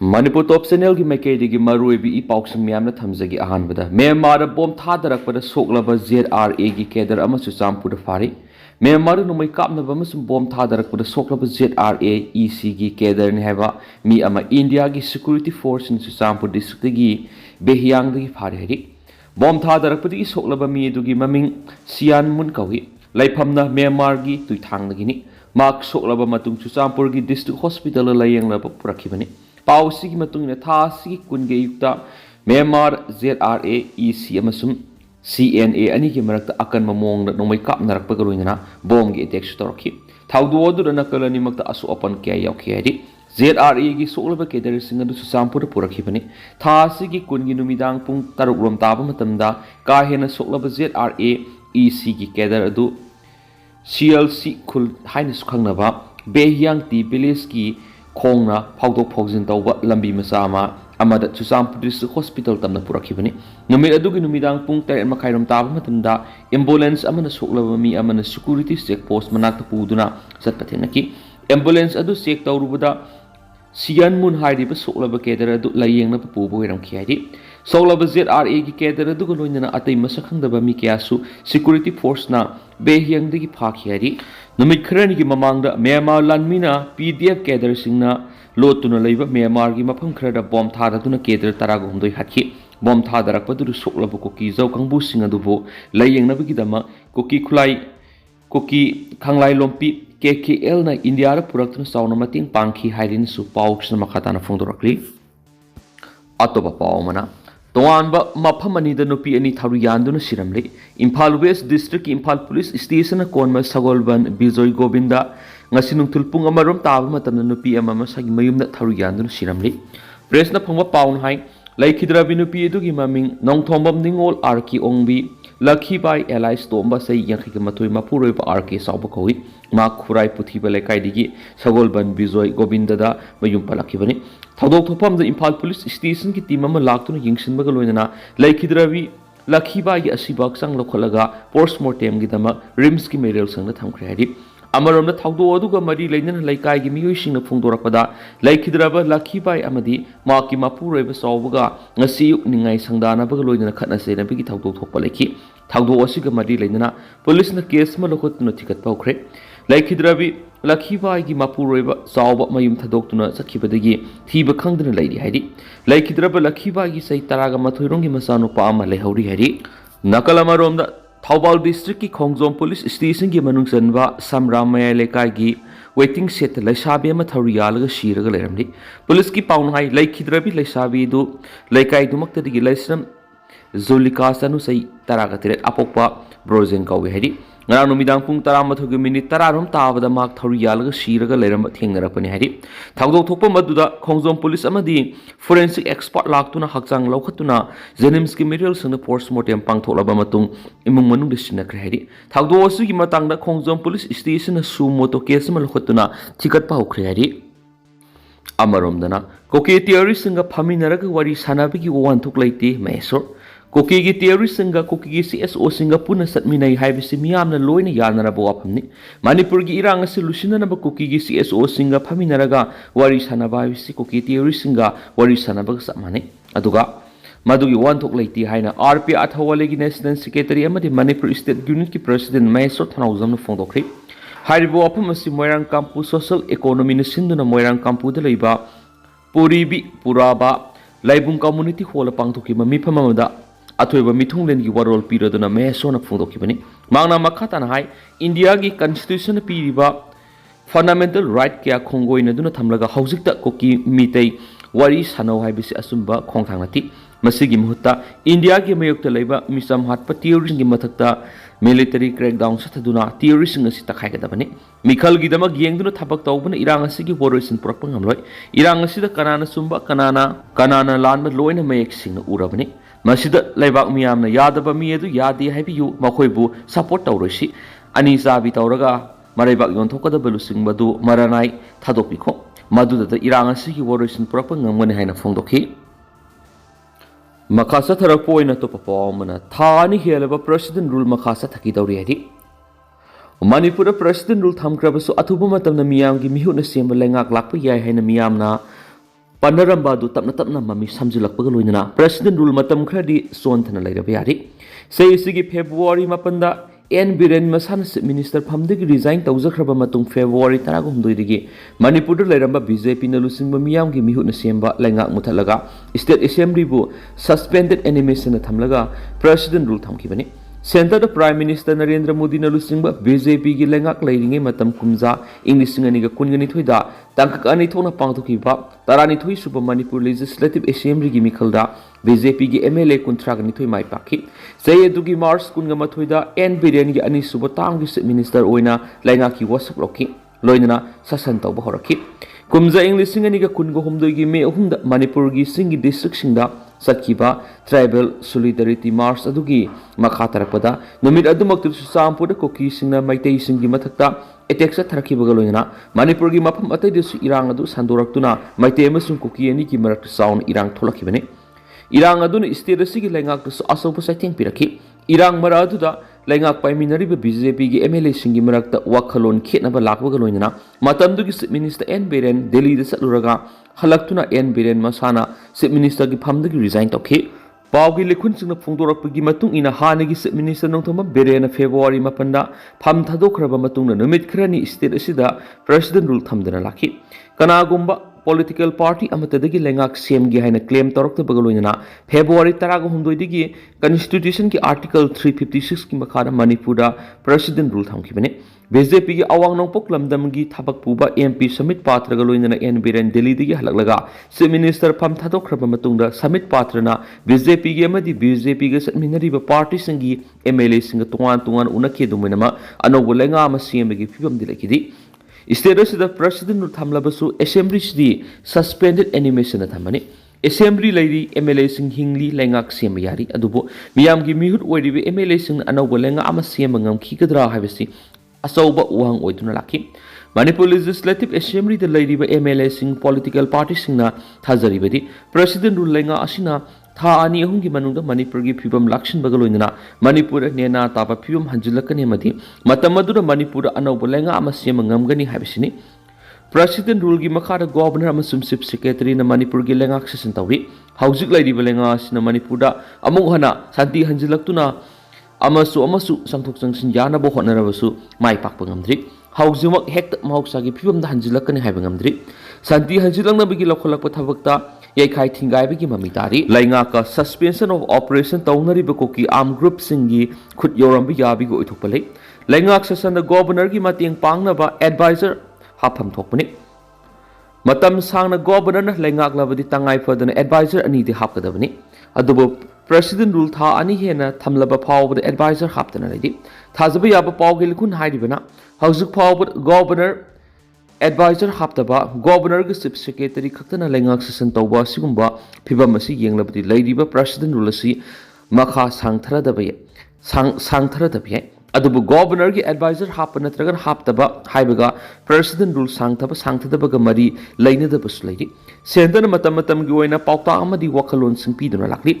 Manipur top channel ki maikei maru bi I pausing miyamna thamjagi ahanbada Myanmar da Bomb thadarakpada Soklaba ZRA ki Cadre amasu Champur phare Myanmar numai kapnaba amasung bomb thadarakpada Soklaba ZRA EC ki Cadre ni haiba mi ama India ki security force ni Champur district gi behyang gi phare hari bomb thadarakpada ki Soklaba mi dugi maming Sian mun kawi laifamna Myanmar gi tuithang gi ni mak Soklaba matung Champur gi district hospital layang la purakibani Pausi ki matung ina thasi ki kun ge yukta Myanmar ZRA EC amasung CNA ani ki marakta akan mamong na nomai kap narak pagaruina bomb gi attack storki thawdu odu na kalani makta asu open kya yauki adi ZRA gi Soklaba Cadre singadu Champur purakibani thasi ki kun gi numidang pung taruk rom taba matamda ka hena Soklaba ZRA EC ki Cadre adu CLC khul haina sukhangnaba behyang ti village ki Khongna phawdok phawjin tawba lambi masama amada Champur district hospital tamna purakibani numit adugi numidang pung 3 makhairam taba matamda ambulance amana Soklaba mi amana security check post manakta puduna satpathenaki ambulance adu check tawrubada Sian mun hairiba Soklaba Cadre adu layengna pubu hiram khiyadi Soklaba ZRA ki Cadre adu loinana atai masakhangdaba mi kyasu security force na behyang digi phakhiyadi numit kharani ki mamangda Myanmar lanmina PDF Cadre singna lotuna leiba Myanmar gi mafam kharada bomb thadaduna Cadre taragumdoi hakhi bomb thadarakpadu Soklaba koki jau kangbu singadubo layengna bigidama koki khulai koki khanglai lompi KKL na India ra puraktuna sauna mating pangki hairin su pauksna makhatana phongdorakli atoba paumana Toanba maphamani da nupi ani tharu yanduna siramli Imphal West District Imphal Police Station konma Sagolban Bijoy Govinda ngasinung tulpung amarom taba matamna nupi amama sagi mayumna tharu yanduna siramli Press na phongba paun hai laikhidra binupi edugi maming nongthombam ningol arki ongbi Lucky by Allies Tomba say Yankee Matui Mapuro Arke Saubakoi, Mark Kurai Putiba Lekaidigi, Sagolban Bizoy Gobindada, Mayum Palakivani. Tadok to pump the Impal Police Station Kitimama Laktun Yingsin Magaloina, Lakidravi, Lucky by Asibak Sang Lokalaga, Postmortem Gidama, Rimski Medial Sang the Tam Credit. Amaram the Taudo Oduga Mari Lanan Laikai Gimusing of Fundorapada, Lakidrava, Lucky by Amadi, Marki Mapure Sauga, Nasi Ningai Sangdana Bagaloina Katnase and Bigi Taudo Topaleki. Taudo Osiga Madi Lena, police na case malokot no ticket paucre. Like Hidrabi, Lakiva Gimapureva, Sauba Mayum Tadokuna, Sakibadagi, Tiba Kangdan lady Hedi. Like Hidraba Lakiva say Taraga Maturungi Masano Pama Lehauri Hedi. Nakalamarom the Taubal district Kongzon police station Gimanung Sanva, Samramaya Lekagi, waiting set Leshabia Matarialaga Shiraga Lermdi. Police keep on high, like Hidrabi Leshabi do, like I do Makta the Lesam. Zulika Sanu say Taragatiret Apopa, Brozen Kawehedi. Ranumidang Pung Taramatu minute Tararum Tava the Mark Torialaga Shiraga Leram Tingarapani Hedi. Taudo Topa Maduda, Kongzon Police Amadi, forensic expert Laktuna Haksang Lokatuna, Zenimski materials and the postmortem Pangtola Bamatung, Imumanu Dishina Kredi. Taudo Sugi Matanga Kongzon Police Station Sumoto Kesama Lokatuna, Tikat Pau Kredi. Amaromdana, Koke theories and a Paminaraga Wari Sanabiki one took late Mesor. Koki theory singa koki CSO Singapore sat minay haibisi miyam na loy na yana na buwapamni. Manipur gi irang solution na ba koki CSO singa paminaraga wari sana ba bisi koki theory singa wari sana ba samane. Aduga madugi one talk laiti haina RP athawale gi National Secretary amadi Manipur State Unit ki President Maeso Thanauzam na fondokri. Haribo apamasi Moirang Campus Social Economy na sindu na Moirang Campus de leiba Puribi Puraba Laibung Community Hall pangtoki mamipamamada Atoiba Mitunglen gi warol piraduna Maeso na fondokibani. Mangna makatan hai India gi constitution piriba fundamental right kya khongoi na duna thamlaga haujikta koki mitei wari sanau haibisi asumba khongthangnati. Masigi muhutta India gi mayokta leiba misam hatpa theory gi mathakta military crackdown sathaduna theory singa sita khaigadabani. Mikhal gi dama giengduna thabak tawbana irang asigi woroisin purakpa ngamloi. Irang asida kanana sumba kanana lanma loina mayek singna urabani. Masida Laibak Miam na Yadaba Miedu Yadi Happy you Makoibu support Taurasi Anisa Vitauraga Maribak Yon Toka the Belusing Badu Maranai Tadopiko Madu the Irangasi warriors in proper Ngamana Fondoki Makasa Tarapo in a Topapomana Tani Helaba President Rule Makasa Takidoriadi Manipura President Rule Tam Krabaso Atubumatam na Miam Gimihu na Simba Lengak Lakpa Yai Hena Miam na Panaramba du tapna tapna mami samjilakpaga loinana President rule matam khradi sonthana leiraba yari sei sigi February mapanda N Biren masana minister phamdagi resign tawjakhraba matung February 13 digi Manipur da leiramba BJP na lusingba miyam gi mihut na semba laingak muthalaga state assembly bu suspended animation na thamlaga president rule thamkibani Center the Prime Minister Narendra Modi na lusingba BJP gi lengak leiringe matam kumja English ngani ga kungani thoida tangkak ani thona pangthukiba tarani thui suba Manipur Legislative Assembly gi mikhalda BJP gi MLA kuntra gani thoi mai pakhi sei edugi March kunga mathoida N Biren gi ani suba tang gi minister oina lengak ki wasap lokhi loinana sasan tawba horakhi kumja English ngani ga kungo homdoi gi me ahumda Manipur gi singi district singda Sakiba Tribal Solidarity March adugi makha tarakpada numit adumak tu sampuda koki singna maitei singi mathakta attack sa tharakibaga loina Manipur gi mafam atai desu irang adu sandoraktuna maitei amasung koki ani ki marak sound irang tholakibane irang aduna state asigi lengak tu asopa saitheng pirakhi irang mara aduda lengak paiminariba BJP gi MLA singi marakta wakhalon khetnaba lakbaga loina matamdugi minister N Biren Delhi da satluraga halaktuna N Biren masana Chief Minister gi phamdagi resign tokhi pawgi lekhun singna phongdorakpagi matung ina hanagi Chief Minister nongthoma Biren February mapanda pham thadokhraba matungna numit khrani state asida president rule thamdana lakhi kanagumba political party amatadagi lengak semgi haina claim toroktabaga loina February 13 digi constitution ki article 356 ki makhara Manipur da president rule thamkibane BJP gi awang nongpok lamdam gi thabak puba MP Samit Patra ga loina N Biren Delhi digi halaklaga Chief Minister pham thadokhraba matungda Samit Patra na BJP gi amadi BJP ga satminari ba party singi MLA singa tungan unakhe duminama anobo lenga ama semgi phibam dilakidi State the president thamlabasu assembly di suspended animation thamani assembly lady MLA sing hingli lengak sem yari adubo miyam gi mihut oiribe MLA sing anobo lenga ama sem ngam khikadra habisi asauba uhang oiduna lakhi Manipur Legislative Assembly the lady ba MLA sing political party singna thazaribadi president rule lenga asina tha ani ahum gi manungda Manipur gi phibam lakshin bagaloina Manipur nena taba phibam hanjilakani madi matamadura Manipur anobo lenga ama sem ngamgani habisini president rule gi makhara governor amasum chief secretary na Manipur gi lenga action tawri haujik laidi belenga sina Manipur da amung hana santi hanjilaktuna amasu sangthok sangsin yana bo honarabasu mai pakpa ngamdri haujimak hekta mahoksa gi phibam da hanjilakani haiba ngamdri santi hanjilangna bigi lokholakpa thabakta Yekai Tingai bigi mamitari lainga ka suspension of operation taunari bakoki armed group singi khut yorambi yabi go ithopale lainga session the governor gi mating pangna ba advisor hapam thokpani matam sangna governor na lainga labadi tangai fadana advisor ani di hapkadabani adubo president rule tha ani hena thamlaba phawbada advisor haptana ledi thajaba yaba pawgil kun hairibana haujuk phawbada governor advisor haptaba governor ge chief secretary khaktana lengak session tawba sigumba phibam asi yenglabdi leidiba president rule asi makha sangtharadabe adubu governor ge advisor hapna tragan haptaba haibaga president rule sangthadaba ga mari leinadaba sulaidi center matam gi oina pauta amadi wakhalon singpiduna lakli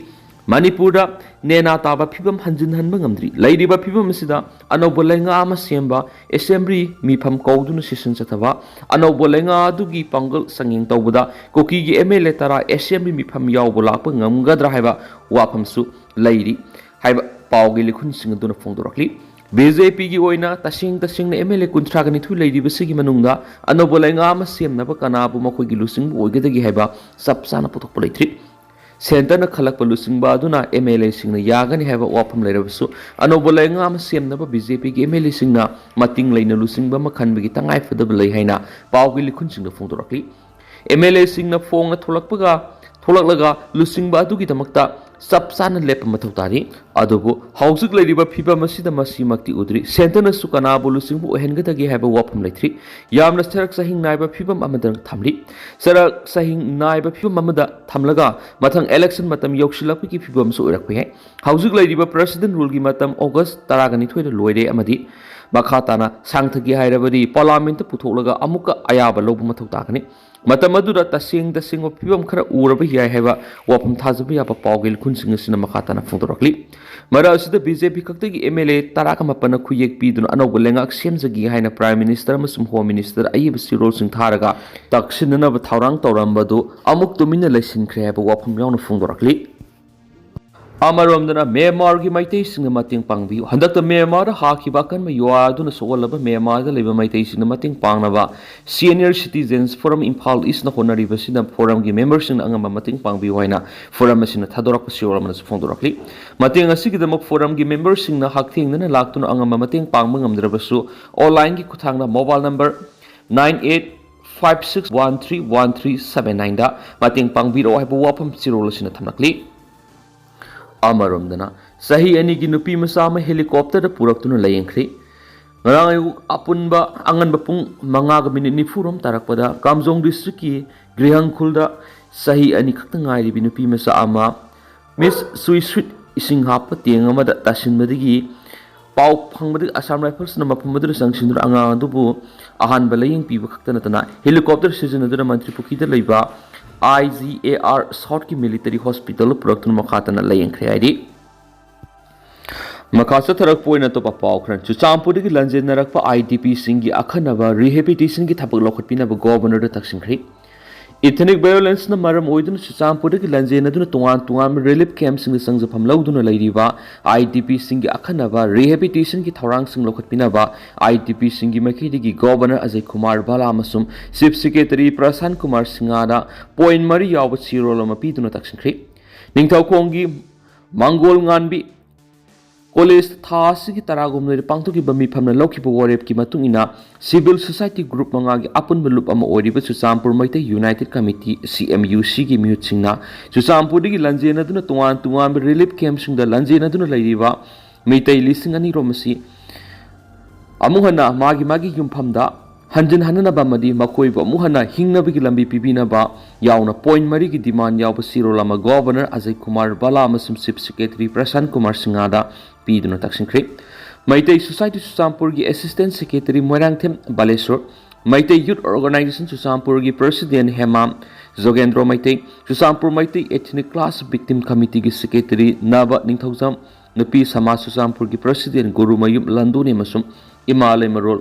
Manipur da nena taba phibam hanjin hanba ngamdri leidiba phibam asida anobo lenga ama semba assembly mifam kauduna session chathaba anobo lenga adugi pangal sanging tawbuda koki gi MLA tara assembly mifam yawbo lakpa ngamgadra haiba wafamsu leidi haiba pawgi likhun singduna phongdorakli BJP gi oina tasing na MLA kuntra gani thu leidi basigi manungda anobo lenga ama semnaba kanabu makoi gi lusing oigedagi haiba sapsana putok poleitri Center na khalak palusing ba aduna MLA sing na yagani haiba wafam leirabasu anobo lenga ama semnaba BJP gi MLA sing na mating leina lusing ba makhan bigi tangai fadab lei haina pawgi likhun sing na phongdorakli MLA sing na phong na tholaklaga lusing ba adu gi tamakta sapsana lep mathau tari adubu hausuk leiriba phiba masida masimakti udri center na sukana lusing bu ohengada gi haiba wafam leithri yamna sarak sahing naiba phibam amadan thamli sarak sahing naiba phibam amada thamlaga mathang election matam yokshilakpi ki phibam su urakpe hai hausuk leiriba president rule gi matam August 12 da loire amadi makha tana sangthagi hairabadi parliament putholaga amuka ayaba lobu mathau takani ꯃꯇꯝ ꯑꯗꯨꯗ ꯇꯁꯦꯡꯕ ꯐꯤꯕꯝ ꯈꯔ ꯎꯔꯕ ꯌꯥꯏ ꯍꯥꯏꯕ ꯋꯥꯐꯝ ꯊꯥꯖꯕ ꯌꯥꯕ ꯄꯥꯎꯒꯤ ꯂꯨꯈꯨꯟꯁꯤꯡ ꯑꯁꯤꯅ ꯃꯈꯥ ꯇꯥꯅ ꯐꯣꯡꯗꯣꯔꯛꯂꯤ ꯃꯔꯛ ꯑꯁꯤꯗ ꯕꯤꯖꯦꯄꯤ ꯈꯛꯇꯒꯤ MLA 19ꯅ ꯈꯨꯌꯦꯛ ꯄꯤꯗꯨꯅ ꯑꯅꯧꯕ ꯂꯩꯉꯥꯛ ꯁꯦꯝꯖꯒꯦ ꯍꯥꯏꯅ ꯄ꯭ꯔꯥꯏꯝ ꯃꯤꯅꯤꯁꯇꯔ ꯑꯃꯁꯨꯡ ꯍꯣꯝ ꯃꯤꯅꯤꯁꯇꯔ ꯑꯏꯕ ꯁꯤꯔꯣꯜꯁꯤꯡ ꯊꯥꯔꯒ ꯇꯛꯁꯤꯟꯅꯅꯕ ꯊꯧꯔꯥꯡ ꯇꯧꯔꯝꯕꯗꯨ ꯑꯃꯨꯛ ꯇꯨꯃꯤꯟꯅ ꯂꯩꯁꯤꯟꯈ꯭ꯔꯦ ꯍꯥꯏꯕ ꯋꯥꯐꯝ ꯌꯥꯎꯅ ꯐꯣꯡꯗꯣꯔꯛꯂꯤ ꯑꯃꯔꯣꯝꯗꯅ ꯃ꯭ꯌꯥꯟꯃꯥꯔꯒꯤ ꯃꯩꯇꯩꯁꯤꯡꯅ ꯃꯇꯦꯡ ꯄꯥꯡꯕꯤꯌꯨ ꯍꯟꯗꯛꯇ ꯃ꯭ꯌꯥꯟꯃꯥꯔꯗ ꯍꯥꯈꯤꯕ ꯑꯀꯟꯕ ꯌꯨꯋꯥ ꯑꯗꯨꯅ ꯁꯣꯛꯍꯜꯂꯕ ꯃ꯭ꯌꯥꯟꯃꯥꯔꯗ ꯂꯩꯕ ꯃꯩꯇꯩꯁꯤꯡꯅ ꯃꯇꯦꯡ ꯄꯥꯡꯅꯕ ꯁꯤꯅꯤꯌꯔ ꯁꯤꯇꯤꯖꯦꯟꯁ ꯐꯣꯔꯝ ꯏꯝꯐꯥꯜ ꯏꯁꯅ ꯍꯣꯠꯅꯔꯤꯕꯁꯤꯅ ꯐꯣꯔꯝꯒꯤ ꯃꯦꯝꯕꯔꯁꯤꯡꯅ ꯑꯉꯝꯕ ꯃꯇꯦꯡ ꯄꯥꯡꯕꯤꯌꯨ ꯍꯥꯏꯅ ꯐꯣꯔꯝ ꯑꯁꯤꯅ ꯊꯥꯗꯣꯔꯛꯄ ꯁꯤꯔꯣꯜ ꯑꯃꯅꯁꯨ ꯐꯣꯡꯗꯣꯔꯛꯂꯤ ꯃꯇꯦꯡ ꯑꯁꯤꯒꯤꯗꯃꯛ ꯐꯣꯔꯝꯒꯤ ꯃꯦꯝꯕꯔꯁꯤꯡꯅ ꯍꯛꯊꯦꯡꯅꯅ ꯂꯥꯛꯇꯨꯅ ꯑꯉꯝꯕ ꯃꯇꯦꯡ ꯄꯥꯡꯕ ꯉꯝꯗ꯭ꯔꯕꯁꯨ ꯑꯣꯟꯂꯥꯏꯟꯒꯤ ꯈꯨꯠꯊꯥꯡꯗ ꯃꯣꯕꯥꯏꯜ ꯅꯝꯕꯔ 9856131379ꯗ ꯃꯇꯦꯡ ꯄꯥꯡꯕꯤꯔꯛꯑꯣ ꯍꯥꯏꯕ ꯋꯥꯐꯝ ꯆꯤꯔꯣꯜ ꯑꯁꯤꯅ ꯊꯝꯂꯛꯂꯤ ꯑꯃꯔꯣꯝꯗꯅ ꯆꯍꯤ 2ꯒꯤ ꯅꯨꯄꯤ ꯃꯆꯥ ꯑꯃ ꯍꯦꯂꯤꯀꯣꯞꯇꯔꯗ ꯄꯨꯔꯛꯇꯨꯅ ꯂꯥꯌꯦꯡꯈ꯭ꯔꯦ ꯉꯔꯥꯡ ꯑꯌꯨꯛ ꯑꯄꯨꯟꯕ ꯑꯉꯟꯕ ꯄꯨꯡ 5:40 ꯇꯥꯔꯛꯄꯗ ꯀꯥꯝꯖꯣꯡ ꯗꯤꯁꯇ꯭ꯔꯤꯛꯀꯤ ꯒ꯭ꯔꯤꯍꯪꯈꯨꯜꯗ ꯆꯍꯤ 2 ꯈꯛꯇ ꯉꯥꯏꯔꯤꯕꯤ ꯅꯨꯄꯤ ꯃꯆꯥ ꯑꯃ ꯃꯤꯁ ꯁꯨꯏꯁ꯭ꯋꯤꯠ ꯏꯁꯤꯡ ꯍꯥꯞꯄ ꯇꯦꯡ ꯑꯃꯗ ꯇꯥꯁꯤꯟꯕꯗꯒꯤ ꯄꯥꯎ ꯐꯪꯕꯗꯒꯤ ꯑꯁꯥꯝ ꯔꯥꯏꯐꯜꯁꯅ ꯃꯐꯝ ꯑꯗꯨꯗ ꯆꯪꯁꯤꯟꯗꯨꯅ ꯑꯉꯥꯡ ꯑꯗꯨꯕꯨ ꯑꯍꯥꯟꯕ ꯂꯥꯌꯦꯡ ꯄꯤꯕ ꯈꯛꯇ ꯅꯠꯇꯅ ꯍꯦꯂꯤꯀꯣꯞꯇꯔ ꯁꯤꯖꯤꯟꯅꯗꯨꯅ ꯃꯟꯇ꯭ꯔꯤ ꯄꯨꯈ꯭ꯔꯤꯗ ꯂꯩꯕ IGAR ꯁꯥꯎꯠꯀꯤ ꯃꯤꯂꯤꯇꯔꯤ ꯍꯣꯁꯄꯤꯇꯥꯜꯗ ꯄꯨꯔꯛꯇꯨꯅ ꯃꯈꯥ ꯇꯥꯅ ꯂꯥꯌꯦꯡꯈ꯭ꯔꯦ ꯍꯥꯏꯔꯤ ꯃꯈꯥ ꯆꯠꯊꯔꯛꯄ ꯑꯣꯏꯅ ꯑꯇꯣꯞꯄ ꯄꯥꯎ ꯈꯔ ꯆꯨꯔꯆꯥꯟꯄꯨꯔꯗꯒꯤ ꯂꯟꯖꯦꯟꯅꯔꯛꯄ IDPꯁꯤꯡꯒꯤ ꯑꯈꯟꯅꯕ ꯔꯤꯍꯦꯕꯤꯂꯤꯇꯦꯁꯟꯒꯤ ꯊꯕꯛ ꯂꯧꯈꯠꯄꯤꯅꯕ ꯒꯣꯚꯔꯅꯔꯗ ꯇꯛꯁꯤꯟꯈ꯭ꯔꯦ ꯏꯊꯅꯤꯛ ꯚꯥꯏꯑꯣꯂꯦꯟꯁꯅ ꯃꯔꯝ ꯑꯣꯏꯗꯨꯅ ꯆꯨꯔꯆꯥꯟꯄꯨꯔꯗꯒꯤ ꯂꯟꯖꯦꯟꯅꯗꯨꯅ ꯇꯣꯉꯥꯟꯕ ꯔꯤꯂꯤꯐ ꯀꯦꯝꯞꯁꯤꯡꯗ ꯆꯪꯖꯐꯝ ꯂꯧꯗꯨꯅ ꯂꯩꯔꯤꯕ IDPꯁꯤꯡꯒꯤ ꯑꯈꯟꯅꯕ ꯔꯤꯍꯦꯕꯤꯂꯤꯇꯦꯁꯟꯒꯤ ꯊꯧꯔꯥꯡꯁꯤꯡ ꯂꯧꯈꯠꯄꯤꯅꯕ IDPꯁꯤꯡꯒꯤ ꯃꯥꯏꯀꯩꯗꯒꯤ ꯒꯣꯚꯔꯅꯔ ꯑꯖय ꯀꯨꯃꯥꯔ ꯕꯥꯂꯥ ꯑꯃꯁꯨꯡ ꯆꯤꯐ ꯁꯦꯀ꯭ꯔꯦꯇꯔꯤ ꯄ꯭ꯔꯁꯥꯟ ꯀꯨꯃꯥꯔ ꯁꯤꯡꯍꯅ ꯄꯣꯏꯟꯠ 3 ꯌꯥꯎꯕ ꯆꯤꯔꯣꯜ ꯑꯃ ꯄꯤꯗꯨꯅ ꯇꯛꯁꯤꯟꯈ꯭ꯔꯦ ꯅꯤꯡꯊꯧꯈꯣꯡꯒꯤ ꯃꯥꯡꯒꯣꯜ ꯉꯥꯟꯕꯤ ꯀꯣꯂꯦꯖ ꯊꯥ ꯑꯁꯤꯒꯤ 10 ꯄꯥꯡꯊꯣꯛꯈꯤꯕ ꯃꯤꯐꯝꯅ ꯂꯧꯈꯤꯕ ꯋꯥꯔꯦꯞꯀꯤ ꯃꯇꯨꯡ ꯏꯟꯅ ꯁꯤꯚꯤꯜ ꯁꯣꯁꯥꯏꯇꯤ ꯒ꯭ꯔꯨꯞ 5ꯒꯤ ꯑꯄꯨꯟꯕ ꯂꯨꯞ ꯑꯃ ꯑꯣꯏꯔꯤꯕ ꯆꯨꯔꯆꯥꯟꯄꯨꯔ ꯃꯩꯇꯩ ꯌꯨꯅꯥꯏꯇꯦꯗ ꯀꯃꯤꯇꯤ CMUCꯒꯤ ꯃꯤꯍꯨꯠꯁꯤꯡꯅ ꯆꯨꯔꯆꯥꯟꯄꯨꯔꯗꯒꯤ ꯂꯟꯖꯦꯟꯅꯗꯨꯅ ꯇꯣꯉꯥꯟꯕ ꯔꯤꯂꯤꯐ ꯀꯦꯝꯞꯁꯤꯡꯗ ꯂꯟꯖꯦꯟꯅꯗꯨꯅ ꯂꯩꯔꯤꯕ ꯃꯤꯇꯩ 2,000 ꯔꯣꯝ ꯑꯁꯤ ꯑꯃꯨꯛ ꯍꯟꯅ ꯃꯥꯒꯤ ꯌꯨꯝꯐꯝꯗ ꯍꯟꯖꯤꯟ ꯍꯟꯅꯅꯕ ꯑꯃꯗꯤ ꯃꯈꯣꯏꯕꯨ ꯑꯃꯨꯛ ꯍꯟꯅ ꯍꯤꯡꯅꯕꯒꯤ ꯂꯝꯕꯤ ꯄꯤꯕꯤꯅꯕ ꯌꯥꯎꯅ ꯄꯣꯏꯟꯠ 3ꯒꯤ ꯗꯤꯃꯥꯟ ꯌꯥꯎꯕ ꯆꯤꯔꯣꯜ ꯑꯃ ꯒꯣꯚꯔꯅꯔ ꯑꯖय ꯀꯨꯃꯥꯔ ꯕꯥꯂꯥ ꯑꯃꯁꯨꯡ ꯆꯤꯐ ꯁꯦꯀ꯭ꯔꯦꯇꯔꯤ ꯄ꯭ꯔꯁꯥꯟ ꯀꯨꯃꯥꯔ ꯁꯤꯡꯍꯗ ꯄꯤꯗꯨꯅ ꯇꯛꯁꯤꯟꯈ꯭ꯔꯦ ꯃꯩꯇꯩ ꯁꯣꯁꯥꯏꯇꯤ ꯆꯨꯔꯆꯥꯟꯄꯨꯔꯒꯤ assistant secretary Moirangthem Baleshor Meitei youth organization ꯆꯨꯔꯆꯥꯟꯄꯨꯔꯒꯤ president Hemam Jogendro Meitei Churachandpur Meitei ethnic class victim ꯀꯃꯤꯇꯤꯒꯤ ꯁꯦꯀ꯭ꯔꯦꯇꯔꯤ ꯅꯕ ꯅꯤꯡꯊꯧꯖꯝ ꯅꯨꯄꯤ ꯁꯃꯥꯖ ꯆꯨꯔꯆꯥꯟꯄꯨꯔꯒꯤ ꯄ꯭ꯔꯁꯤꯗꯦꯟꯠ ꯒꯨꯔꯨꯃꯌꯨꯝ ꯂꯟꯗꯣꯅꯤ ꯑꯃꯁꯨꯡ ꯏꯃꯥ ꯂꯩꯃꯔꯣꯜ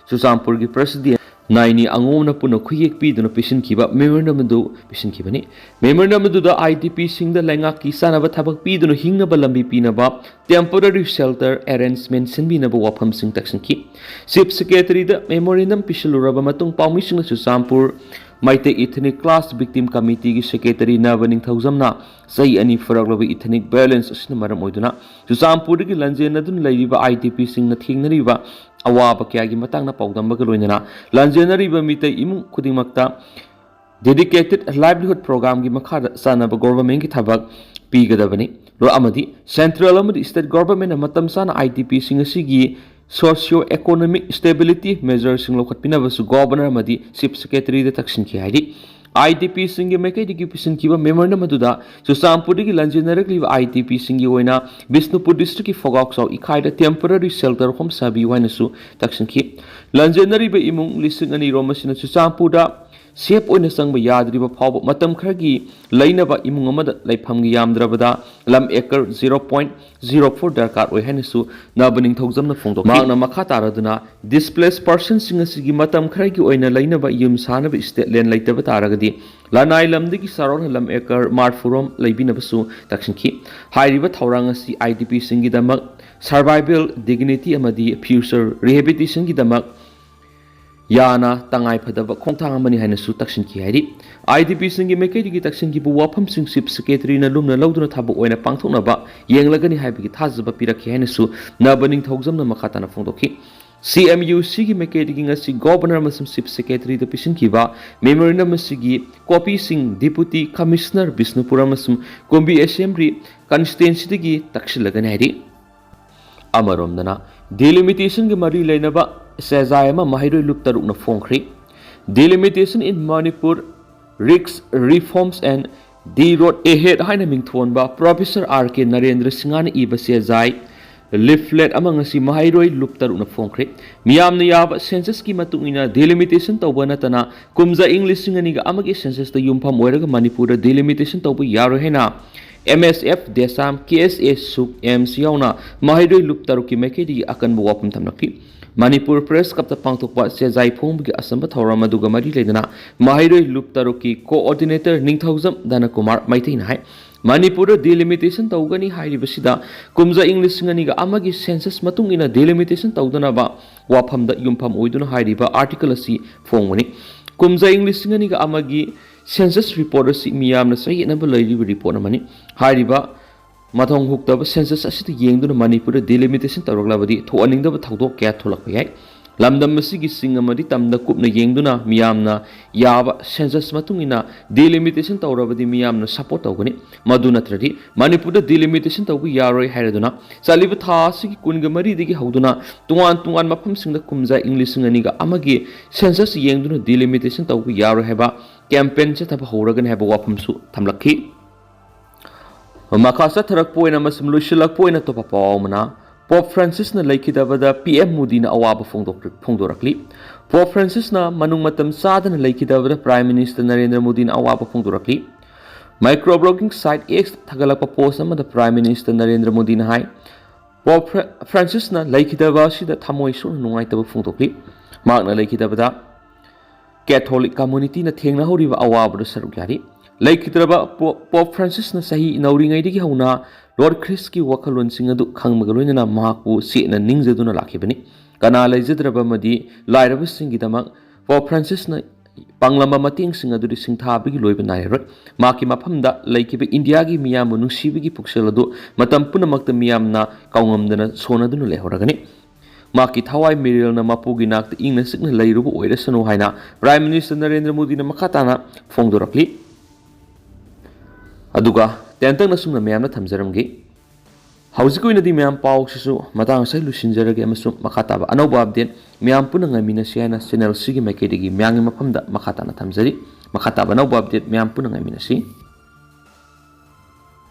ꯆꯨꯔꯆꯥꯟꯄꯨꯔꯒꯤ ꯄ꯭ꯔꯁꯤꯗꯦꯟꯠ ꯅꯥꯏꯅꯤ ꯑꯉꯣꯝꯅ ꯄꯨꯟꯅ ꯈꯨꯌꯦꯛ ꯄꯤꯗꯨꯅ ꯄꯤꯁꯤꯟꯈꯤꯕ ꯃꯦꯃꯣꯔꯦꯟꯗꯝ ꯑꯗꯨ ꯄꯤꯁꯤꯟꯈꯤꯕꯅꯤ ꯃꯦꯃꯣꯔꯦꯟꯗꯝ ꯑꯗꯨꯗ IDPꯁꯤꯡꯗ ꯂꯩꯉꯥꯛꯀꯤ ꯆꯥꯅꯕ ꯊꯕꯛ ꯄꯤꯗꯨꯅ ꯍꯤꯡꯅꯕ ꯂꯝꯕꯤ ꯄꯤꯅꯕ ꯇꯦꯝꯄꯣꯔꯔꯤ ꯁꯦꯜꯇꯔ ꯑꯦꯔꯦꯟꯖꯃꯦꯟꯠ ꯁꯤꯟꯕꯤꯅꯕ ꯋꯥꯐꯝꯁꯤꯡ ꯇꯛꯁꯤꯟꯈꯤ ꯆꯤꯐ ꯁꯦꯀ꯭ꯔꯦꯇꯔꯤꯗ ꯃꯦꯃꯣꯔꯦꯟꯗꯝ ꯄꯤꯁꯤꯜꯂꯨꯔꯕ ꯃꯇꯨꯡ ꯄꯥꯎꯃꯤꯁꯤꯡꯅ Churachandpur Meitei ethnic class victim ꯀꯃꯤꯇꯤꯒꯤ ꯁꯦꯀ꯭ꯔꯦꯇꯔꯤ ꯅꯕ ꯅꯤꯡꯊꯧꯖꯝꯅ ꯆꯍꯤ 2 ꯐꯔꯛꯂꯕ ꯏꯊꯅꯤꯛ ꯚꯥꯏꯑꯣꯂꯦꯟꯁ ꯑꯁꯤꯅ ꯃꯔꯝ ꯑꯣꯏꯗꯨꯅ ꯆꯨꯔꯆꯥꯟꯄꯨꯔꯗꯒꯤ ꯂꯟꯖꯦꯟꯅꯗꯨꯅ ꯂꯩꯔꯤꯕ IDPꯁꯤꯡꯅ ꯊꯦꯡꯅꯔꯤꯕ ꯑꯋꯥꯕ ꯀꯌꯥꯒꯤ ꯃꯇꯥꯡꯗ ꯄꯥꯎꯗꯝꯕꯒ ꯂꯣꯏꯅꯅ ꯂꯟꯖꯦꯟꯅꯔꯤꯕ ꯃꯤꯇꯩ ꯏꯃꯨꯡ ꯈꯨꯗꯤꯡꯃꯛꯇ ꯗꯦꯗꯤꯀꯦꯇꯦꯗ ꯂꯥꯏꯚꯂꯤꯍꯨꯗ ꯄ꯭ꯔꯣꯒ꯭ꯔꯥꯝꯒꯤ ꯃꯈꯥꯗ ꯆꯥꯟꯅꯕ ꯒꯣꯚꯔꯟꯃꯦꯟꯠꯀꯤ ꯊꯕꯛ ꯄꯤꯒꯗꯕꯅꯤ ꯑꯃꯗꯤ ꯁꯦꯟꯇ꯭ꯔꯦꯜ ꯑꯃꯗꯤ ꯁ꯭ꯇꯦꯠ ꯒꯣꯚꯔꯟꯃꯦꯟꯠꯅ ꯃꯇꯝ ꯆꯥꯅ IDPꯁꯤꯡ ꯑꯁꯤꯒꯤ ꯁꯣꯁꯤꯑꯣ ꯏꯀꯣꯅꯣꯃꯤꯛ ꯁ꯭ꯇꯦꯕꯤꯂꯤꯇꯤ ꯃꯦꯖꯔꯁꯤꯡ ꯂꯧꯈꯠꯄꯤꯅꯕꯁꯨ ꯒꯣꯚꯔꯅꯔ ꯑꯃꯗꯤ ꯆꯤꯐ ꯁꯦꯀ꯭ꯔꯦꯇꯔꯤꯗ ꯇꯛꯁꯤꯟꯈꯤ ꯍꯥꯏꯔꯤ IDPꯁꯤꯡꯒꯤ ꯃꯥꯏꯀꯩꯗꯒꯤ ꯄꯤꯁꯤꯟꯈꯤꯕ ꯃꯦꯃꯣꯔꯦꯟꯗꯝ ꯑꯗꯨꯗ ꯆꯨꯔꯆꯥꯟꯄꯨꯔꯗꯒꯤ ꯂꯟꯖꯦꯟꯅꯔꯛꯂꯤꯕ IDPꯁꯤꯡꯒꯤ ꯑꯣꯏꯅ ꯕꯤꯁꯅꯨꯄꯨꯔ ꯗꯤꯁꯇ꯭ꯔꯤꯛꯀꯤ ꯐꯣꯒꯥꯎꯆꯥꯎ ꯏꯈꯥꯏꯗ ꯇꯦꯝꯄꯣꯔꯔꯤ ꯁꯦꯜꯇꯔ ꯍꯣꯝ ꯁꯥꯕꯤꯌꯨ ꯍꯥꯏꯅꯁꯨ ꯇꯛꯁꯤꯟꯈꯤ ꯂꯟꯖꯦꯟꯅꯔꯤꯕ ꯏꯃꯨꯡ 2,000 ꯔꯣꯝ ꯑꯁꯤꯅ ꯆꯨꯔꯆꯥꯟꯄꯨꯔꯗ ꯁꯦꯞ ꯑꯣꯏꯅ ꯆꯪꯕ ꯌꯥꯗ꯭ꯔꯤꯕ ꯐꯥꯎꯕ ꯃꯇꯝ ꯈꯔꯒꯤ ꯂꯩꯅꯕ ꯏꯃꯨꯡ ꯑꯃꯗ ꯂꯩꯐꯝꯒꯤ ꯌꯥꯝꯗ꯭ꯔꯕꯗ ꯂꯝ ꯑꯦꯀꯔ 0.04 ꯗꯔꯀꯥꯔ ꯑꯣꯏ ꯍꯥꯏꯅꯁꯨ ꯅꯕ ꯅꯤꯡꯊꯧꯖꯝꯅ ꯐꯣꯡꯗꯣꯛꯈꯤ ꯃꯍꯥꯛꯅ ꯃꯈꯥ ꯇꯥꯔꯗꯨꯅ ꯗꯤꯁꯄ꯭ꯂꯦꯁ ꯄꯔꯁꯟꯁꯤꯡ ꯑꯁꯤꯒꯤ ꯃꯇꯝ ꯈꯔꯒꯤ ꯑꯣꯏꯅ ꯂꯩꯅꯕ ꯌꯨꯝ ꯁꯥꯅꯕ ꯁ꯭ꯇꯦꯠ ꯂꯦꯟ ꯂꯩꯇꯕ ꯇꯥꯔꯒꯗꯤ ꯂꯅꯥꯏ ꯂꯝꯗꯒꯤ ꯆꯥꯎꯔꯥꯛꯅ ꯂꯝ ꯑꯦꯀꯔ 40 ꯔꯣꯝ ꯂꯩꯕꯤꯅꯕꯁꯨ ꯇꯛꯁꯤꯟꯈꯤ ꯍꯥꯏꯔꯤꯕ ꯊꯧꯔꯥꯡ ꯑꯁꯤ IDPꯁꯤꯡꯒꯤꯗꯃꯛ ꯁꯔꯚꯥꯏꯚꯦꯜ ꯗꯤꯒꯅꯤꯇꯤ ꯑꯃꯗꯤ ꯐ꯭ꯌꯨꯆꯔ ꯔꯤꯍꯦꯕꯤꯂꯤꯇꯦꯁꯟꯒꯤꯗꯃꯛ ꯌꯥꯅ ꯇꯉꯥꯏꯐꯗꯕ ꯈꯣꯡꯊꯥꯡ ꯑꯃꯅꯤ ꯍꯥꯏꯅꯁꯨ ꯇꯛꯁꯤꯟꯈꯤ ꯍꯥꯏꯔꯤ IDPꯁꯤꯡꯒꯤ ꯃꯥꯏꯀꯩꯗꯒꯤ ꯇꯛꯁꯤꯟꯈꯤꯕ ꯋꯥꯐꯝꯁꯤꯡ ꯆꯤꯐ ꯁꯦꯀ꯭ꯔꯦꯇꯔꯤꯅ ꯂꯨꯝꯅ ꯂꯧꯗꯨꯅ ꯊꯕꯛ ꯑꯣꯏꯅ ꯄꯥꯡꯊꯣꯛꯅꯕ ꯌꯦꯡꯂꯒꯅꯤ ꯍꯥꯏꯕꯒꯤ ꯊꯥꯖꯕ ꯄꯤꯔꯛꯈꯤ ꯍꯥꯏꯅꯁꯨ ꯅꯕ ꯅꯤꯡꯊꯧꯖꯝꯅ ꯃꯈꯥ ꯇꯥꯅ ꯐꯣꯡꯗꯣꯛꯈꯤ CMUCꯒꯤ ꯃꯥꯏꯀꯩꯗꯒꯤ ꯉꯁꯤ ꯒꯣꯚꯔꯅꯔ ꯑꯃꯁꯨꯡ ꯆꯤꯐ ꯁꯦꯀ꯭ꯔꯦꯇꯔꯤꯗ ꯄꯤꯁꯤꯟꯈꯤꯕ ꯃꯦꯃꯣꯔꯦꯟꯗꯝ ꯑꯁꯤꯒꯤ ꯀꯣꯄꯤꯁꯤꯡ ꯗꯤꯄꯨꯇꯤ ꯀꯃꯤꯁꯅꯔ ꯕꯤꯁꯅꯨꯄꯨꯔ ꯑꯃꯁꯨꯡ ꯀꯨꯝꯕꯤ ꯑꯦꯁꯦꯝꯕ꯭ꯂꯤ ꯀꯟꯁꯇꯤꯇꯨꯌꯦꯟꯁꯤꯗꯒꯤ ꯇꯛꯁꯤꯜꯂꯒꯅꯤ ꯍꯥꯏꯔꯤ ꯑꯃꯔꯣꯝꯗꯅ ꯗꯤꯂꯤꯃꯤꯇꯦꯁꯟꯒ ꯃꯔꯤ ꯂꯩꯅꯕ ꯆꯦꯖꯥꯏ ꯑꯃ ꯃꯍꯩꯔꯣꯏ ꯂꯨꯞ 6ꯅ ꯐꯣꯡꯈ꯭ꯔꯦ delimitation in Manipur risks reforms and the road ahead haina mingthonba Professor R.K. Narendra Singhana iba chejai leaflet among ngasi mahairoi lup taruna phongkhre miyamna yaba census ki matungina delimitation tawba natana kumza english singani ga amagi census ta yumpham oiraga manipur da delimitation tawba yaro hena MSF desam KSA suk MC yauna mahairoi lup taruki mekedi akan bu wapum tamnaki Manipur Press Kapta Pangtokpa Sejai Phonggi Asamba Thauram aduga mari leidana mahairoi lup taruki coordinator Ningthaujam Dana Kumar Maithaina hai Manipur delimitation tawgani hairibasida kumza English ngani ga amagi census matungina delimitation tawdana ba waphamda yumpham oiduna hairiba article asi phongwani kumza English ngani ga amagi census report asi miyamna sayena ba lairiba report amani hairiba mathong huktaba census asita yengduna Manipur delimitation tawraglabadi thoaningdaba thawdok kya tholakpa yai lamdam masigi singamadi tamda kupna yengduna miyamna yaba census matungina delimitation tawrabadi miyamna support tawgani madu natradi Manipur delimitation tawgu yaroi hairaduna saliba tha sigi kunga mari digi hauduna tungan mafam singda kumza English ngani ga amagi census yengduna delimitation tawgu yaroi heba campaign che thaba horagan heba wafam su thamlakhi Makasa tharak poina masum lushilak poina topa pawmana Pope Francis na laikidabada PM Moody na awaba phongdorakli Pope Francis na manung matam sada na laikidabada Prime Minister Narendra Modi na awaba phongdorakli Microblogging site X thagalakpa post amada Prime Minister Narendra Modi na hai Pope Francis na laikidaba sida thamoi su nungaitaba phongdokli makna laikidabada Catholic community na thengna horiba awaba saruk yari laikidraba Pope Francis na sahi nauringaidigi hauna Lord Chris ki wakalon singadu khangmagaloina mahaku sena ningzaduna lakhibani kana laijadraba madi lairaba singidamak Pope Francis na panglamba mating singadu singthabigi loiba nairot maki maphamda laikiba India gi miyam nungsibigi pukseladu matam punamakta miyamna kaungamdana sonaduna lehoragani maki thawai miril na mapugi nakta ingna sikna lairubu oirasanu haina Prime Minister Narendra Modi na makatana phongdorakli aduga tentang nasumna meyamna thamjaramgi haujikoinadi meyam paw sisu matang sai lusinjarage amasum makhataba anauba update meyam puna ngamina siana channel sigi makedigi myangi maphamda makhatana thamjari makhataba anauba update meyam puna ngamina si